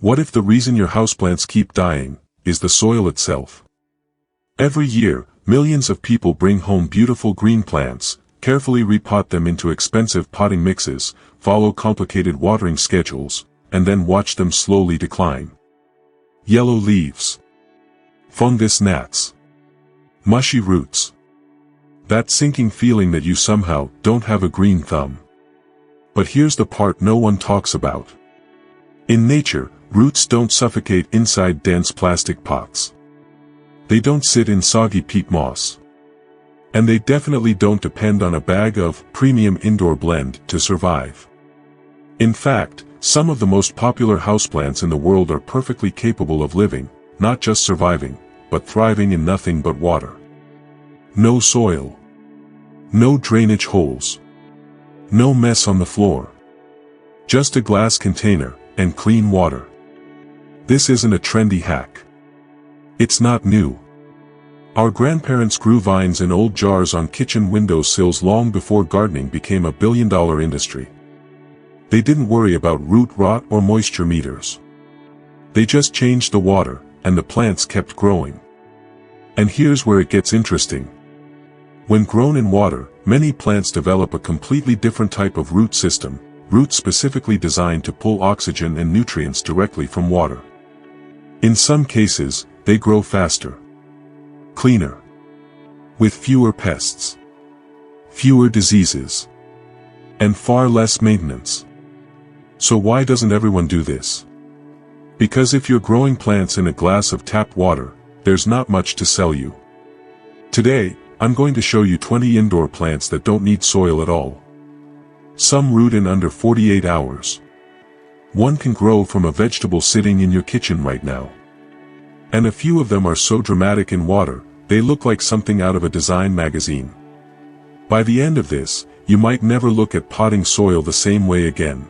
What if the reason your houseplants keep dying is the soil itself? Every year, millions of people bring home beautiful green plants, carefully repot them into expensive potting mixes, follow complicated watering schedules, and then watch them slowly decline. Yellow leaves. Fungus gnats. Mushy roots. That sinking feeling that you somehow don't have a green thumb. But here's the part no one talks about. In nature, roots don't suffocate inside dense plastic pots. They don't sit in soggy peat moss. And they definitely don't depend on a bag of premium indoor blend to survive. In fact, some of the most popular houseplants in the world are perfectly capable of living, not just surviving, but thriving in nothing but water. No soil. No drainage holes. No mess on the floor. Just a glass container and clean water. This isn't a trendy hack. It's not new. Our grandparents grew vines in old jars on kitchen windowsills long before gardening became a billion-dollar industry. They didn't worry about root rot or moisture meters. They just changed the water, and the plants kept growing. And here's where it gets interesting. When grown in water, many plants develop a completely different type of root system, roots specifically designed to pull oxygen and nutrients directly from water. In some cases, they grow faster, cleaner, with fewer pests, fewer diseases, and far less maintenance. So why doesn't everyone do this? Because if you're growing plants in a glass of tap water, there's not much to sell you. Today, I'm going to show you 20 indoor plants that don't need soil at all. Some root in under 48 hours. One can grow from a vegetable sitting in your kitchen right now. And a few of them are so dramatic in water, they look like something out of a design magazine. By the end of this, you might never look at potting soil the same way again.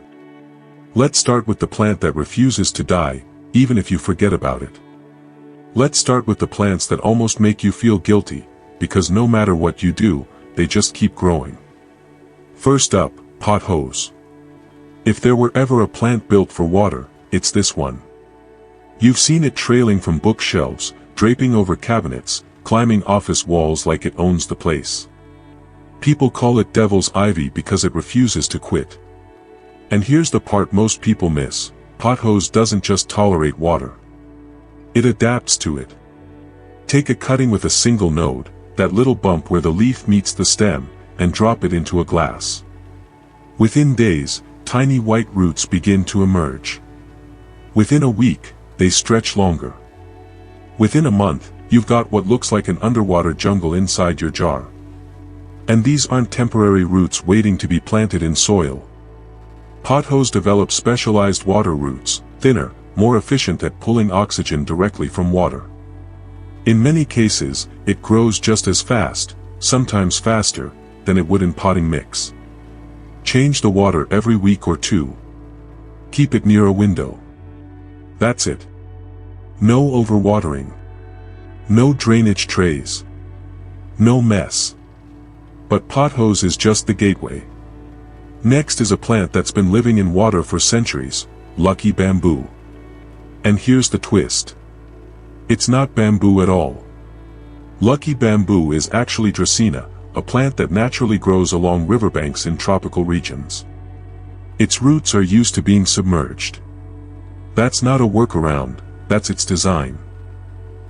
Let's start with the plant that refuses to die, even if you forget about it. Let's start with the plants that almost make you feel guilty, because no matter what you do, they just keep growing. First up, Pothos. If there were ever a plant built for water, it's this one. You've seen it trailing from bookshelves, draping over cabinets, climbing office walls like it owns the place. People call it devil's ivy because it refuses to quit. And here's the part most people miss: Pothos doesn't just tolerate water. It adapts to it. Take a cutting with a single node, that little bump where the leaf meets the stem, and drop it into a glass. Within days, tiny white roots begin to emerge. Within a week, they stretch longer. Within a month, you've got what looks like an underwater jungle inside your jar. And these aren't temporary roots waiting to be planted in soil. Pothos develops specialized water roots, thinner, more efficient at pulling oxygen directly from water. In many cases, it grows just as fast, sometimes faster, than it would in potting mix. Change the water every week or two. Keep it near a window. That's it. No overwatering. No drainage trays. No mess. But Pothos is just the gateway. Next is a plant that's been living in water for centuries, lucky bamboo. And here's the twist. It's not bamboo at all. Lucky bamboo is actually Dracaena, a plant that naturally grows along riverbanks in tropical regions. Its roots are used to being submerged. That's not a workaround, that's its design.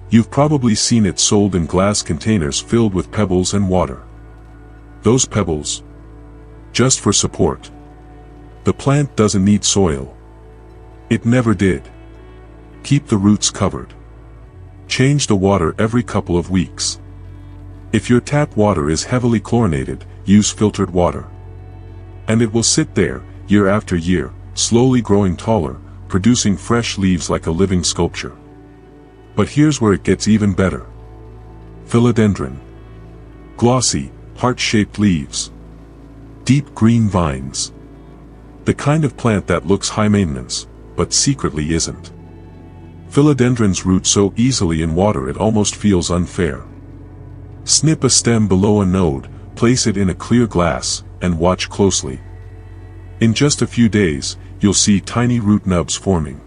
You've probably seen it sold in glass containers filled with pebbles and water. Those pebbles, just for support. The plant doesn't need soil. It never did. Keep the roots covered. Change the water every couple of weeks. If your tap water is heavily chlorinated, use filtered water. And it will sit there, year after year, slowly growing taller, producing fresh leaves like a living sculpture. But here's where it gets even better. Philodendron. Glossy, heart-shaped leaves. Deep green vines. The kind of plant that looks high maintenance, but secretly isn't. Philodendrons root so easily in water it almost feels unfair. Snip a stem below a node, place it in a clear glass, and watch closely. In just a few days, you'll see tiny root nubs forming.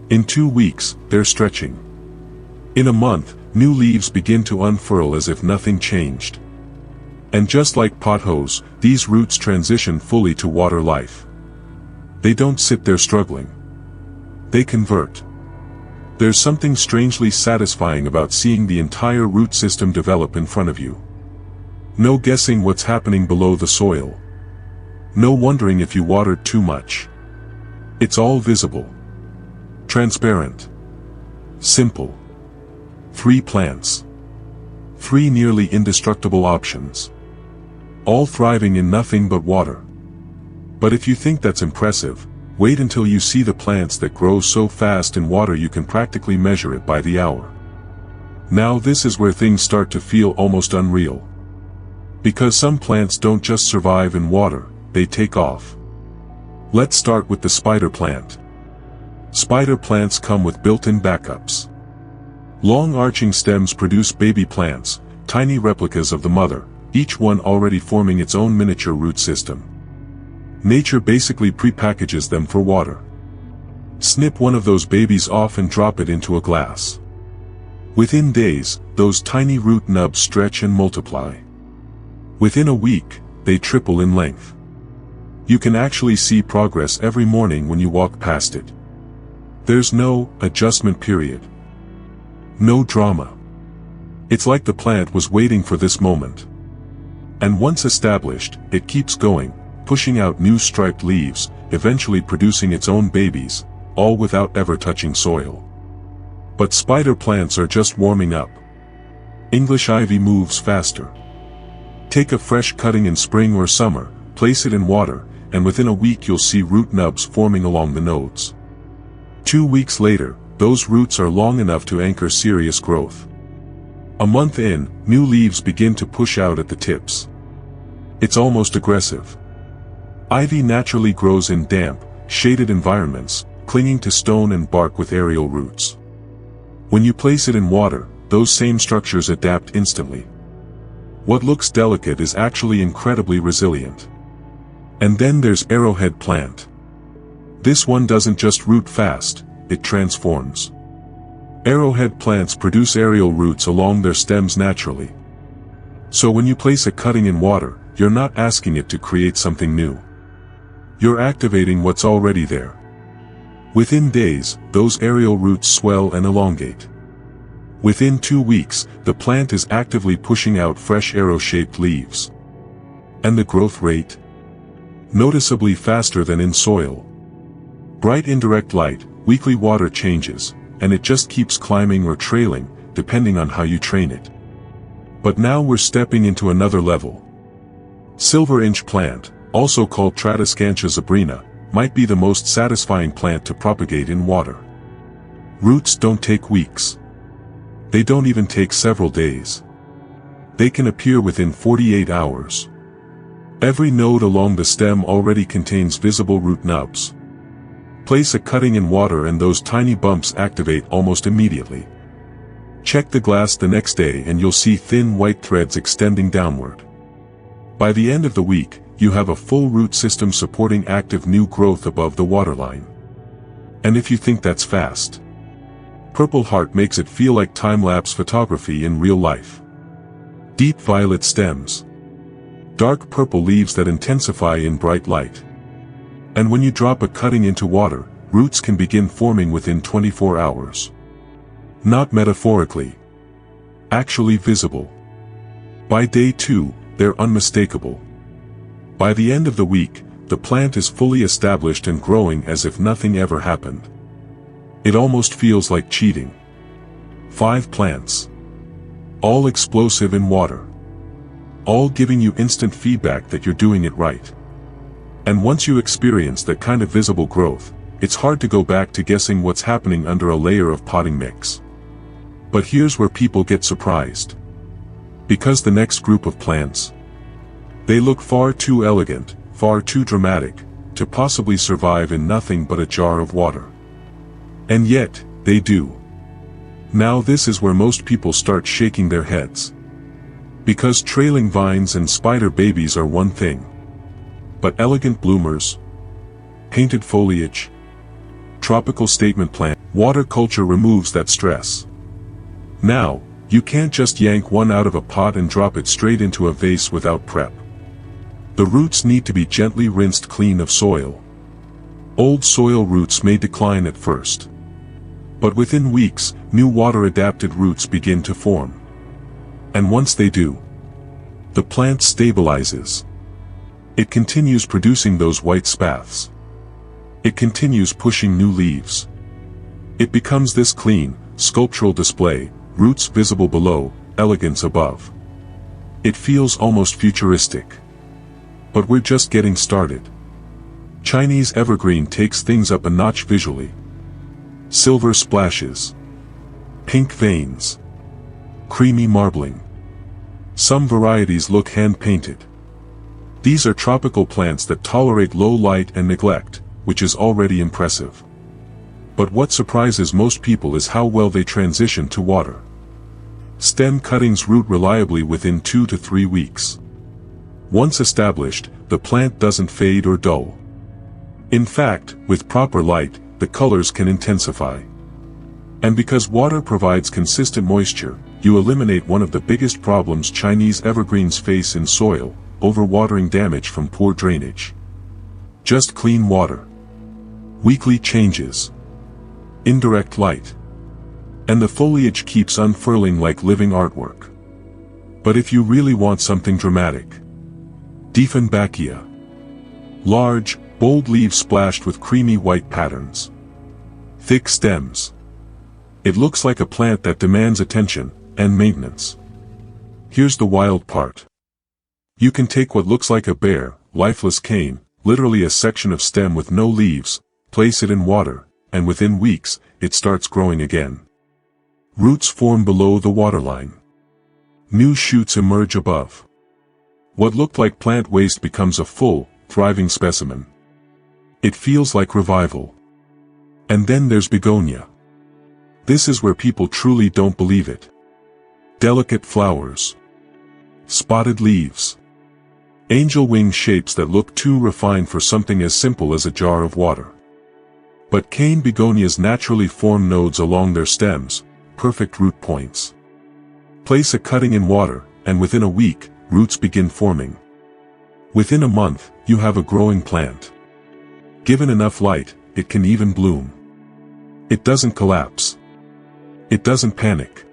In 2 weeks, they're stretching. In a month, new leaves begin to unfurl as if nothing changed. And just like Pothos, these roots transition fully to water life. They don't sit there struggling. They convert. There's something strangely satisfying about seeing the entire root system develop in front of you. No guessing what's happening below the soil. No wondering if you watered too much. It's all visible. Transparent. Simple. 3 plants. 3 nearly indestructible options. All thriving in nothing but water. But if you think that's impressive, wait until you see the plants that grow so fast in water you can practically measure it by the hour. Now this is where things start to feel almost unreal. Because some plants don't just survive in water, they take off. Let's start with the spider plant. Spider plants come with built-in backups. Long arching stems produce baby plants, tiny replicas of the mother, each one already forming its own miniature root system. Nature basically pre-packages them for water. Snip one of those babies off and drop it into a glass. Within days, those tiny root nubs stretch and multiply. Within a week, they triple in length. You can actually see progress every morning when you walk past it. There's no adjustment period. No drama. It's like the plant was waiting for this moment. And once established, it keeps going, pushing out new striped leaves, eventually producing its own babies, all without ever touching soil. But spider plants are just warming up. English ivy moves faster. Take a fresh cutting in spring or summer, place it in water, and within a week you'll see root nubs forming along the nodes. 2 weeks later, those roots are long enough to anchor serious growth. A month in, new leaves begin to push out at the tips. It's almost aggressive. Ivy naturally grows in damp, shaded environments, clinging to stone and bark with aerial roots. When you place it in water, those same structures adapt instantly. What looks delicate is actually incredibly resilient. And then there's arrowhead plant. This one doesn't just root fast, it transforms. Arrowhead plants produce aerial roots along their stems naturally. So when you place a cutting in water, you're not asking it to create something new. You're activating what's already there. Within days, those aerial roots swell and elongate. Within 2 weeks, the plant is actively pushing out fresh arrow-shaped leaves. And the growth rate? Noticeably faster than in soil. Bright indirect light, weekly water changes, and it just keeps climbing or trailing, depending on how you train it. But now we're stepping into another level. Silver-inch plant, also called Dracaena zebrina, might be the most satisfying plant to propagate in water. Roots don't take weeks. They don't even take several days. They can appear within 48 hours. Every node along the stem already contains visible root nubs. Place a cutting in water and those tiny bumps activate almost immediately. Check the glass the next day and you'll see thin white threads extending downward. By the end of the week, you have a full root system supporting active new growth above the waterline. And if you think that's fast, Purple Heart makes it feel like time-lapse photography in real life. Deep violet stems. Dark purple leaves that intensify in bright light. And when you drop a cutting into water, roots can begin forming within 24 hours. Not metaphorically. Actually visible. By day 2, they're unmistakable. By the end of the week, the plant is fully established and growing as if nothing ever happened. It almost feels like cheating. 5 plants. All explosive in water. All giving you instant feedback that you're doing it right. And once you experience that kind of visible growth, it's hard to go back to guessing what's happening under a layer of potting mix. But here's where people get surprised. Because the next group of plants, they look far too elegant, far too dramatic, to possibly survive in nothing but a jar of water. And yet, they do. Now this is where most people start shaking their heads. Because trailing vines and spider babies are one thing. But elegant bloomers, painted foliage, tropical statement plant. Water culture removes that stress. Now, you can't just yank one out of a pot and drop it straight into a vase without prep. The roots need to be gently rinsed clean of soil. Old soil roots may decline at first. But within weeks, new water-adapted roots begin to form. And once they do, the plant stabilizes. It continues producing those white spathes. It continues pushing new leaves. It becomes this clean, sculptural display, roots visible below, elegance above. It feels almost futuristic. But we're just getting started. Chinese evergreen takes things up a notch visually. Silver splashes. Pink veins. Creamy marbling. Some varieties look hand-painted. These are tropical plants that tolerate low light and neglect, which is already impressive. But what surprises most people is how well they transition to water. Stem cuttings root reliably within 2 to 3 weeks. Once established, the plant doesn't fade or dull. In fact, with proper light, the colors can intensify. And because water provides consistent moisture, you eliminate one of the biggest problems Chinese evergreens face in soil: overwatering damage from poor drainage. Just clean water. Weekly changes. Indirect light. And the foliage keeps unfurling like living artwork. But if you really want something dramatic, Dieffenbachia. Large, bold leaves splashed with creamy white patterns. Thick stems. It looks like a plant that demands attention and maintenance. Here's the wild part. You can take what looks like a bare, lifeless cane, literally a section of stem with no leaves, place it in water, and within weeks, it starts growing again. Roots form below the waterline. New shoots emerge above. What looked like plant waste becomes a full, thriving specimen. It feels like revival. And then there's begonia. This is where people truly don't believe it. Delicate flowers. Spotted leaves. Angel wing shapes that look too refined for something as simple as a jar of water. But cane begonias naturally form nodes along their stems, perfect root points. Place a cutting in water, and within a week, roots begin forming. Within a month, you have a growing plant. Given enough light, it can even bloom. It doesn't collapse. It doesn't panic.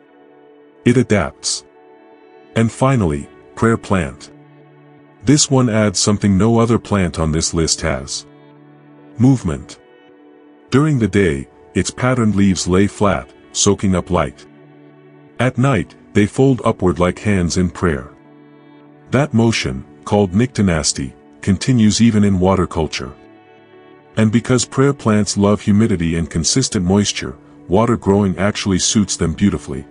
It adapts. And finally, prayer plant. This one adds something no other plant on this list has. Movement. During the day, its patterned leaves lay flat, soaking up light. At night, they fold upward like hands in prayer. That motion, called nyctinasty, continues even in water culture. And because prayer plants love humidity and consistent moisture, water growing actually suits them beautifully.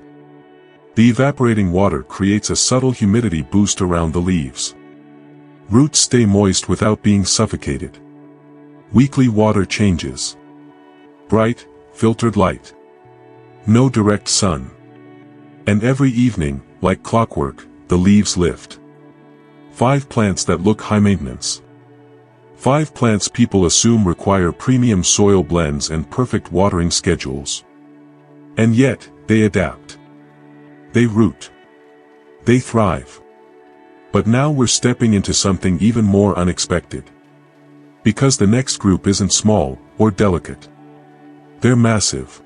The evaporating water creates a subtle humidity boost around the leaves. Roots stay moist without being suffocated. Weekly water changes. Bright, filtered light. No direct sun. And every evening, like clockwork, the leaves lift. 5 plants that look high maintenance. 5 plants people assume require premium soil blends and perfect watering schedules. And yet, they adapt. They root. They thrive. But now we're stepping into something even more unexpected. Because the next group isn't small or delicate. They're massive.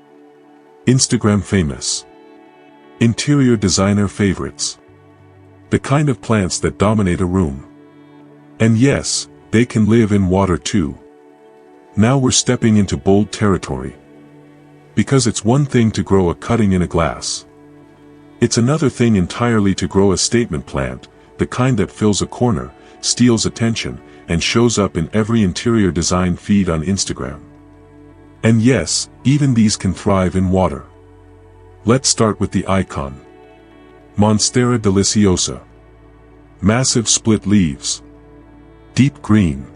Instagram famous. Interior designer favorites. The kind of plants that dominate a room. And yes, they can live in water too. Now we're stepping into bold territory. Because it's one thing to grow a cutting in a glass. It's another thing entirely to grow a statement plant, the kind that fills a corner, steals attention, and shows up in every interior design feed on Instagram. And yes, even these can thrive in water. Let's start with the icon. Monstera deliciosa. Massive split leaves. Deep green.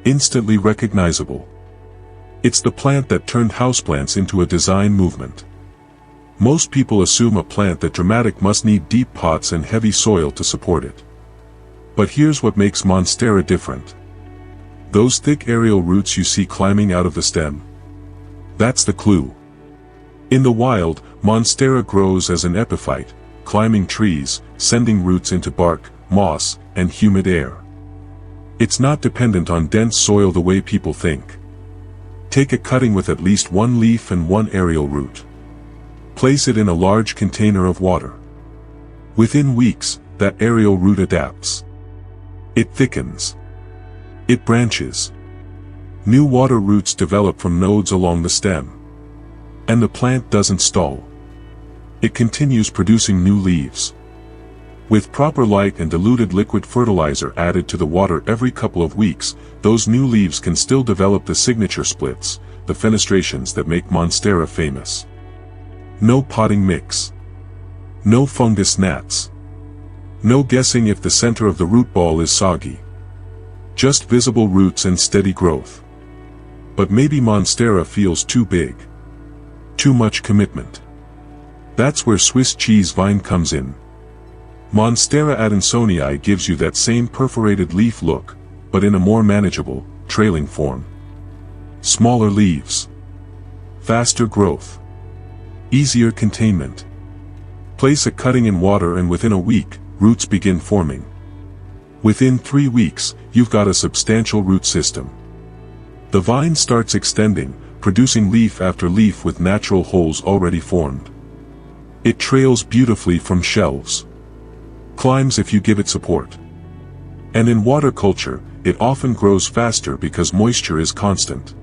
Instantly recognizable. It's the plant that turned houseplants into a design movement. Most people assume a plant that dramatic must need deep pots and heavy soil to support it. But here's what makes Monstera different. Those thick aerial roots you see climbing out of the stem. That's the clue. In the wild, Monstera grows as an epiphyte, climbing trees, sending roots into bark, moss, and humid air. It's not dependent on dense soil the way people think. Take a cutting with at least one leaf and one aerial root. Place it in a large container of water. Within weeks, that aerial root adapts. It thickens. It branches. New water roots develop from nodes along the stem. And the plant doesn't stall. It continues producing new leaves. With proper light and diluted liquid fertilizer added to the water every couple of weeks, those new leaves can still develop the signature splits, the fenestrations that make Monstera famous. No potting mix. No fungus gnats. No guessing if the center of the root ball is soggy. Just visible roots and steady growth. But maybe Monstera feels too big. Too much commitment. That's where Swiss cheese vine comes in. Monstera adansonii gives you that same perforated leaf look, but in a more manageable, trailing form. Smaller leaves. Faster growth. Easier containment. Place a cutting in water and within a week, roots begin forming. Within 3 weeks, you've got a substantial root system. The vine starts extending, producing leaf after leaf with natural holes already formed. It trails beautifully from shelves. Climbs if you give it support. And in water culture, it often grows faster because moisture is constant.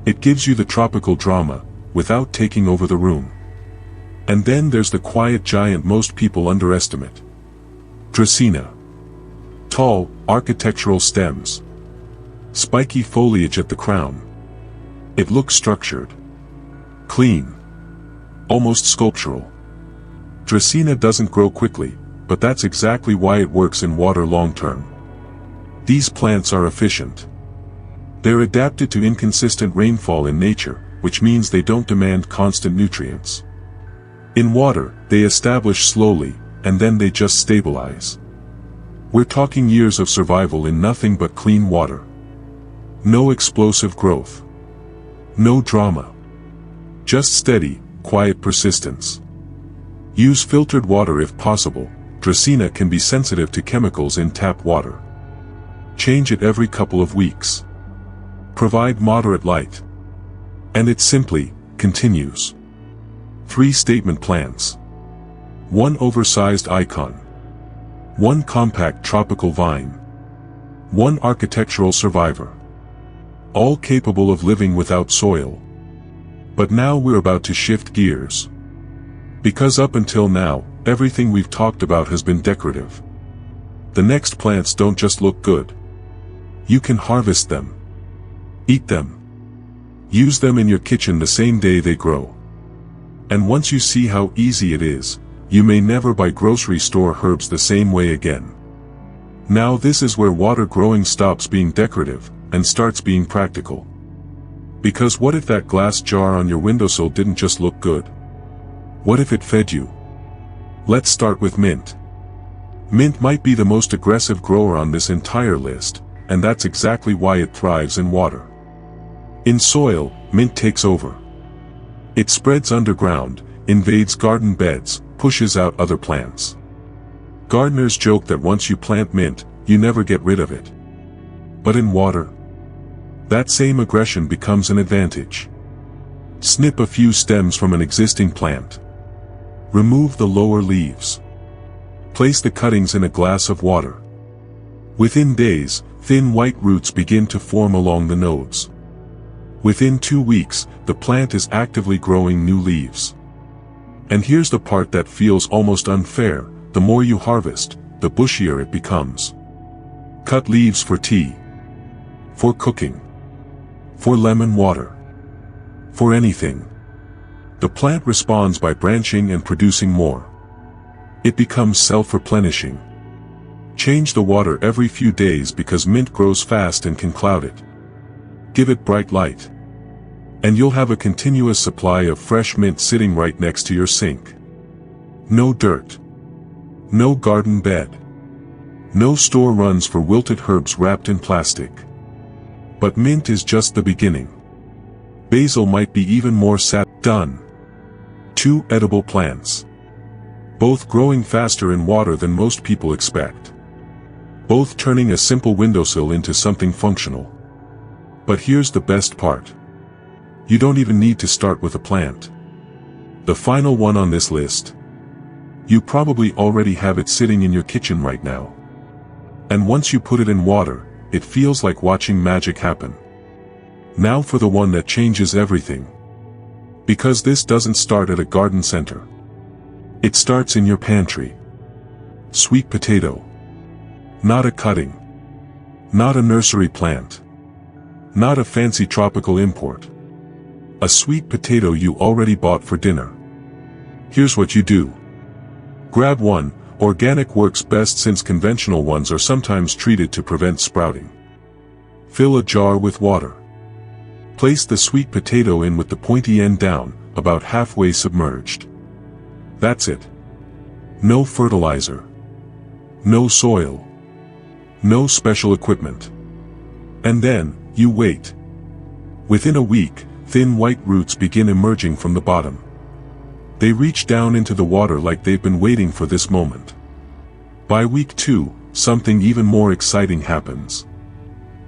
It gives you the tropical drama, without taking over the room. And then there's the quiet giant most people underestimate. Dracaena. Tall, architectural stems. Spiky foliage at the crown. It looks structured. Clean. Almost sculptural. Dracaena doesn't grow quickly, but that's exactly why it works in water long term. These plants are efficient. They're adapted to inconsistent rainfall in nature, which means they don't demand constant nutrients. In water, they establish slowly, and then they just stabilize. We're talking years of survival in nothing but clean water. No explosive growth. No drama. Just steady, quiet persistence. Use filtered water if possible. Dracaena can be sensitive to chemicals in tap water. Change it every couple of weeks. Provide moderate light. And it simply continues. 3 statement plants. 1 oversized icon. 1 compact tropical vine. 1 architectural survivor. All capable of living without soil. But now we're about to shift gears. Because up until now, everything we've talked about has been decorative. The next plants don't just look good. You can harvest them. Eat them. Use them in your kitchen the same day they grow. And once you see how easy it is, you may never buy grocery store herbs the same way again. Now this is where water growing stops being decorative, and starts being practical. Because what if that glass jar on your windowsill didn't just look good? What if it fed you? Let's start with mint. Mint might be the most aggressive grower on this entire list, and that's exactly why it thrives in water. In soil, mint takes over. It spreads underground, invades garden beds, pushes out other plants. Gardeners joke that once you plant mint, you never get rid of it. But in water, that same aggression becomes an advantage. Snip a few stems from an existing plant. Remove the lower leaves. Place the cuttings in a glass of water. Within days, thin white roots begin to form along the nodes. Within 2 weeks, the plant is actively growing new leaves. And here's the part that feels almost unfair: the more you harvest, the bushier it becomes. Cut leaves for tea. For cooking. For lemon water. For anything. The plant responds by branching and producing more. It becomes self-replenishing. Change the water every few days because mint grows fast and can cloud it. Give it bright light. And you'll have a continuous supply of fresh mint sitting right next to your sink. No dirt. No garden bed. No store runs for wilted herbs wrapped in plastic. But mint is just the beginning. Basil might be even more done. 2 edible plants. Both growing faster in water than most people expect. Both turning a simple windowsill into something functional. But here's the best part. You don't even need to start with a plant. The final one on this list. You probably already have it sitting in your kitchen right now. And once you put it in water, it feels like watching magic happen. Now for the one that changes everything. Because this doesn't start at a garden center. It starts in your pantry. Sweet potato. Not a cutting. Not a nursery plant. Not a fancy tropical import. A sweet potato you already bought for dinner. Here's what you do. Grab one. Organic works best since conventional ones are sometimes treated to prevent sprouting. Fill a jar with water. Place the sweet potato in with the pointy end down, about halfway submerged. That's it. No fertilizer. No soil. No special equipment. And then, you wait. Within a week, thin white roots begin emerging from the bottom. They reach down into the water like they've been waiting for this moment. By week 2, something even more exciting happens.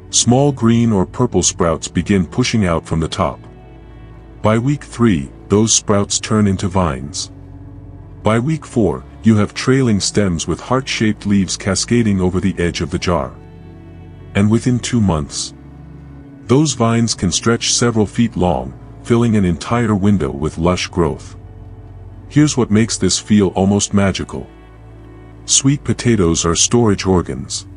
Small green or purple sprouts begin pushing out from the top. By week 3, those sprouts turn into vines. By week 4, you have trailing stems with heart-shaped leaves cascading over the edge of the jar. And within 2 months, those vines can stretch several feet long, filling an entire window with lush growth. Here's what makes this feel almost magical. Sweet potatoes are storage organs.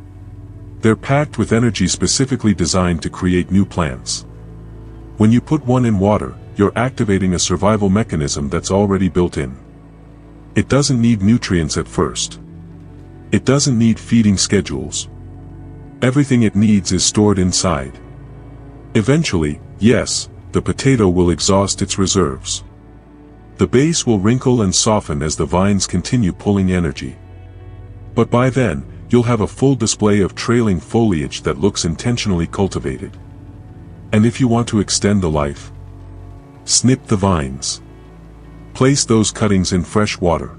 They're packed with energy specifically designed to create new plants. When you put one in water, you're activating a survival mechanism that's already built in. It doesn't need nutrients at first. It doesn't need feeding schedules. Everything it needs is stored inside. Eventually, yes, the potato will exhaust its reserves. The base will wrinkle and soften as the vines continue pulling energy. But by then, you'll have a full display of trailing foliage that looks intentionally cultivated. And if you want to extend the life, snip the vines. Place those cuttings in fresh water.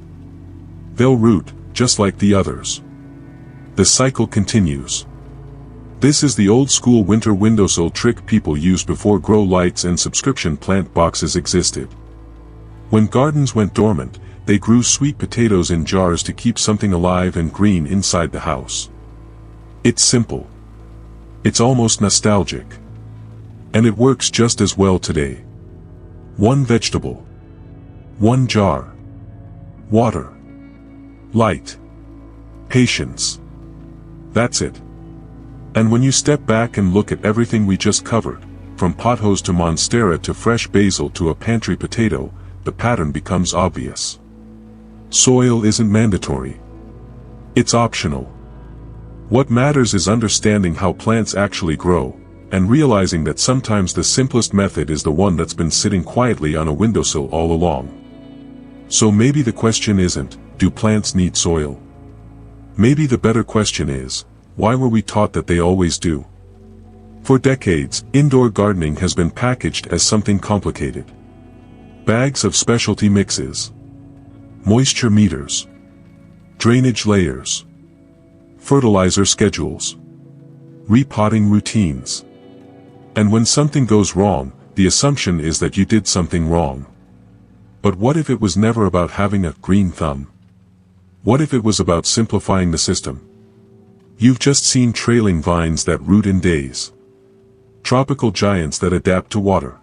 They'll root, just like the others. The cycle continues. This is the old-school winter windowsill trick people used before grow lights and subscription plant boxes existed. When gardens went dormant, they grew sweet potatoes in jars to keep something alive and green inside the house. It's simple. It's almost nostalgic. And it works just as well today. One vegetable. One jar. Water. Light. Patience. That's it. And when you step back and look at everything we just covered, from Pothos to monstera to fresh basil to a pantry potato, the pattern becomes obvious. Soil isn't mandatory. It's optional. What matters is understanding how plants actually grow, and realizing that sometimes the simplest method is the one that's been sitting quietly on a windowsill all along. So maybe the question isn't, do plants need soil? Maybe the better question is, why were we taught that they always do? For decades, indoor gardening has been packaged as something complicated. Bags of specialty mixes. Moisture meters. Drainage layers. Fertilizer schedules. Repotting routines. And when something goes wrong, the assumption is that you did something wrong. But what if it was never about having a green thumb? What if it was about simplifying the system? You've just seen trailing vines that root in days. Tropical giants that adapt to water.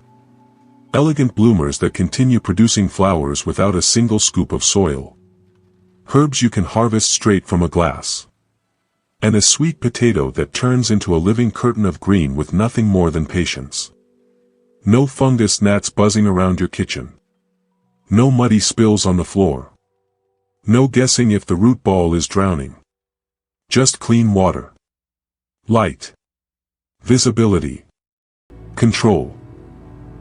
Elegant bloomers that continue producing flowers without a single scoop of soil. Herbs you can harvest straight from a glass. And a sweet potato that turns into a living curtain of green with nothing more than patience. No fungus gnats buzzing around your kitchen. No muddy spills on the floor. No guessing if the root ball is drowning. Just clean water. Light. Visibility. Control.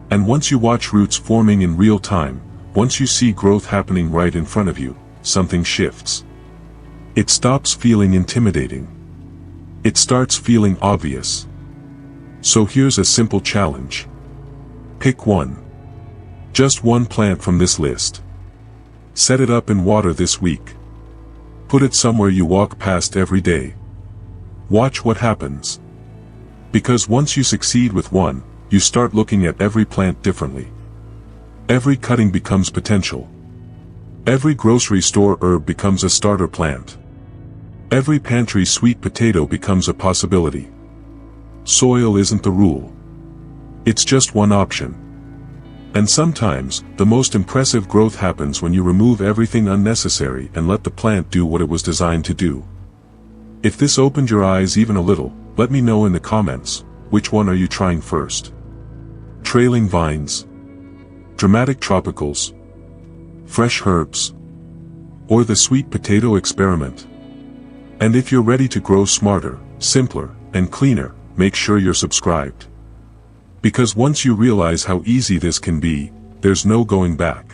And once you watch roots forming in real time, once you see growth happening right in front of you, something shifts. It stops feeling intimidating. It starts feeling obvious. So here's a simple challenge. Pick one. Just one plant from this list. Set it up in water this week. Put it somewhere you walk past every day. Watch what happens. Because once you succeed with one, you start looking at every plant differently. Every cutting becomes potential. Every grocery store herb becomes a starter plant. Every pantry sweet potato becomes a possibility. Soil isn't the rule. It's just one option. And sometimes, the most impressive growth happens when you remove everything unnecessary and let the plant do what it was designed to do. If this opened your eyes even a little, let me know in the comments, which one are you trying first? Trailing vines, dramatic tropicals, fresh herbs, or the sweet potato experiment? And if you're ready to grow smarter, simpler, and cleaner, make sure you're subscribed. Because once you realize how easy this can be, there's no going back.